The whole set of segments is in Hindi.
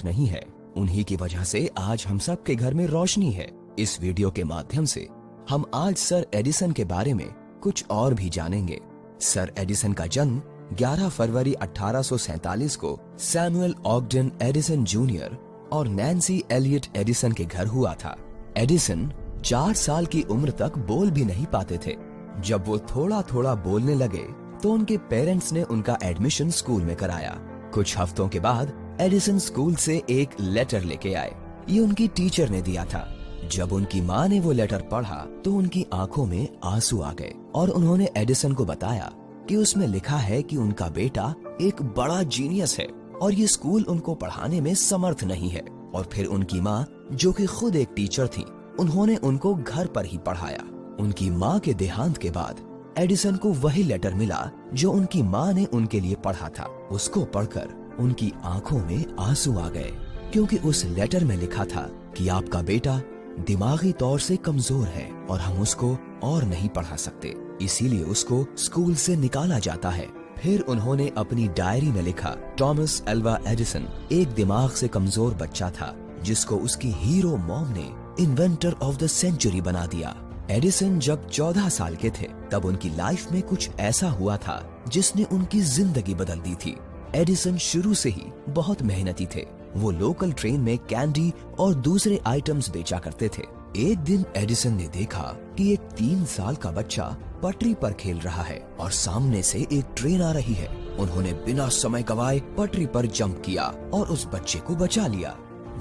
फर्क नहीं है। उन्हीं की वजह से आज हम सब के घर में रोशनी है। इस वीडियो के माध्यम से हम आज सर एडिसन के बारे में कुछ और भी जानेंगे। सर एडिसन का जन्म 11 फरवरी 1847 को सैमुअल ऑगडन एडिसन जूनियर और नैन्सी एलियट एडिसन के घर हुआ था। एडिसन 4 साल की उम्र तक बोल भी नहीं पाते थे। जब वो थोड़ा थोड़ा बोलने लगे तो उनके पेरेंट्स ने उनका एडमिशन स्कूल में कराया। कुछ हफ्तों के बाद एडिसन स्कूल से एक लेटर लेके आए। ये उनकी टीचर ने दिया था। जब उनकी माँ ने वो लेटर पढ़ा तो उनकी आंखों में आंसू आ गए और उन्होंने एडिसन को बताया कि उसमें लिखा है कि उनका बेटा एक बड़ा जीनियस है और ये स्कूल उनको पढ़ाने में समर्थ नहीं है। और फिर उनकी माँ, जो कि खुद एक टीचर थी, उन्होंने उनको घर पर ही पढ़ाया। उनकी माँ के देहांत के बाद एडिसन को वही लेटर मिला जो उनकी माँ ने उनके लिए पढ़ा था। उसको पढ़कर उनकी आंखों में आंसू आ गए, क्योंकि उस लेटर में लिखा था कि आपका बेटा दिमागी तौर से कमजोर है और हम उसको और नहीं पढ़ा सकते, इसीलिए उसको स्कूल से निकाला जाता है। फिर उन्होंने अपनी डायरी में लिखा, थॉमस एल्वा एडिसन एक दिमाग से कमजोर बच्चा था जिसको उसकी हीरो मॉम ने इन्वेंटर ऑफ द सेंचुरी बना दिया। एडिसन जब 14 साल के थे तब उनकी लाइफ में कुछ ऐसा हुआ था जिसने उनकी जिंदगी बदल दी थी। एडिसन शुरू से ही बहुत मेहनती थे। वो लोकल ट्रेन में कैंडी और दूसरे आइटम्स बेचा करते थे। एक दिन एडिसन ने देखा कि एक 3 साल का बच्चा पटरी पर खेल रहा है और सामने से एक ट्रेन आ रही है। उन्होंने बिना समय गवाए पटरी पर जंप किया और उस बच्चे को बचा लिया।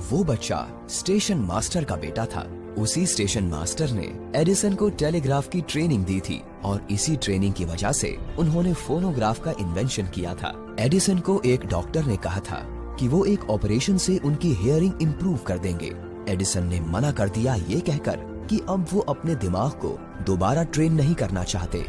वो बच्चा स्टेशन मास्टर का बेटा था। उसी स्टेशन मास्टर ने एडिसन को टेलीग्राफ की ट्रेनिंग दी थी और इसी ट्रेनिंग की वजह से उन्होंने फोनोग्राफ का इन्वेंशन किया था। एडिसन को एक डॉक्टर ने कहा था कि वो एक ऑपरेशन से उनकी हियरिंग इम्प्रूव कर देंगे। एडिसन ने मना कर दिया, ये कहकर कि अब वो अपने दिमाग को दोबारा ट्रेन नहीं करना चाहते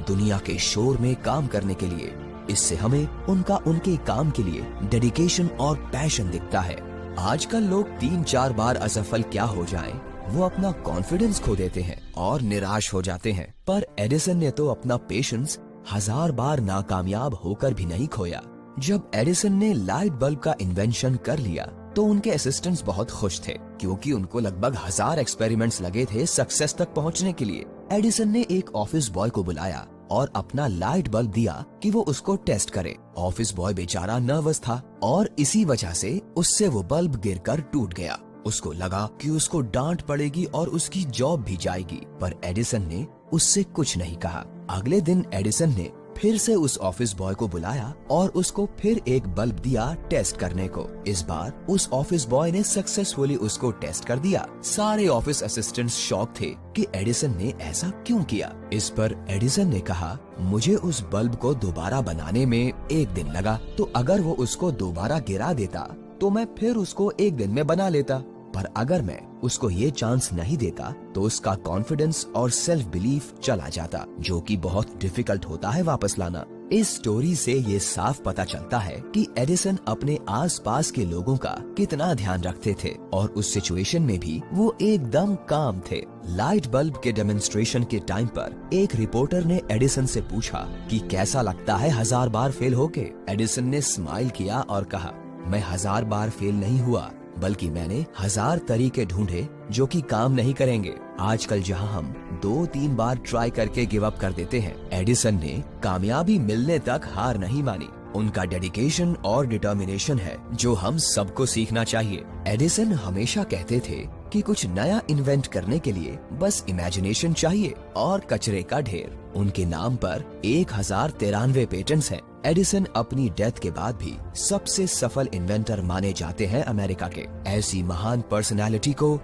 दुनिया के शोर में काम करने के लिए। इससे हमें उनके काम के लिए डेडिकेशन और पैशन दिखता है। आजकल लोग 3-4 बार असफल क्या हो जाएं, वो अपना कॉन्फिडेंस खो देते हैं और निराश हो जाते हैं। पर एडिसन ने तो अपना पेशेंस 1000 बार नाकामयाब होकर भी नहीं खोया। जब एडिसन ने लाइट बल्ब का इन्वेंशन कर लिया तो उनके असिस्टेंट्स बहुत खुश थे, क्योंकि उनको लगभग 1000 एक्सपेरिमेंट्स लगे थे सक्सेस तक पहुंचने के लिए। एडिसन ने एक ऑफिस बॉय को बुलाया और अपना लाइट बल्ब दिया कि वो उसको टेस्ट करे। ऑफिस बॉय बेचारा नर्वस था और इसी वजह से उससे वो बल्ब गिरकर टूट गया। उसको लगा कि उसको डांट पड़ेगी और उसकी जॉब भी जाएगी, पर एडिसन ने उससे कुछ नहीं कहा। अगले दिन एडिसन ने फिर से उस ऑफिस बॉय को बुलाया और उसको फिर एक बल्ब दिया टेस्ट करने को। इस बार उस ऑफिस बॉय ने सक्सेसफुली उसको टेस्ट कर दिया। सारे ऑफिस असिस्टेंट्स शॉक थे कि एडिसन ने ऐसा क्यों किया। इस पर एडिसन ने कहा, मुझे उस बल्ब को दोबारा बनाने में 1 दिन लगा, तो अगर वो उसको दोबारा गिरा देता तो मैं फिर उसको 1 दिन में बना लेता। पर अगर मैं उसको ये चांस नहीं देता तो उसका कॉन्फिडेंस और सेल्फ बिलीफ चला जाता, जो कि बहुत डिफिकल्ट होता है वापस लाना। इस स्टोरी से ये साफ पता चलता है कि एडिसन अपने आसपास के लोगों का कितना ध्यान रखते थे और उस सिचुएशन में भी वो एकदम काम थे। लाइट बल्ब के डेमोन्स्ट्रेशन के टाइम पर एक रिपोर्टर ने एडिसन से पूछा कि कैसा लगता है 1000 बार फेल होके। एडिसन ने स्माइल किया और कहा, मैं 1000 बार फेल नहीं हुआ, बल्कि मैंने 1000 तरीके ढूंढे जो कि काम नहीं करेंगे। आजकल जहां हम 2-3 बार ट्राई करके गिव अप कर देते हैं, एडिसन ने कामयाबी मिलने तक हार नहीं मानी। उनका डेडिकेशन और डिटर्मिनेशन है जो हम सबको सीखना चाहिए। एडिसन हमेशा कहते थे कि कुछ नया इन्वेंट करने के लिए बस इमेजिनेशन चाहिए और कचरे का ढेर। उनके नाम पर 1093 पेटेंट्स हैं। एडिसन अपनी डेथ के बाद भी सबसे सफल इन्वेंटर माने जाते हैं अमेरिका के। ऐसी महान पर्सनालिटी को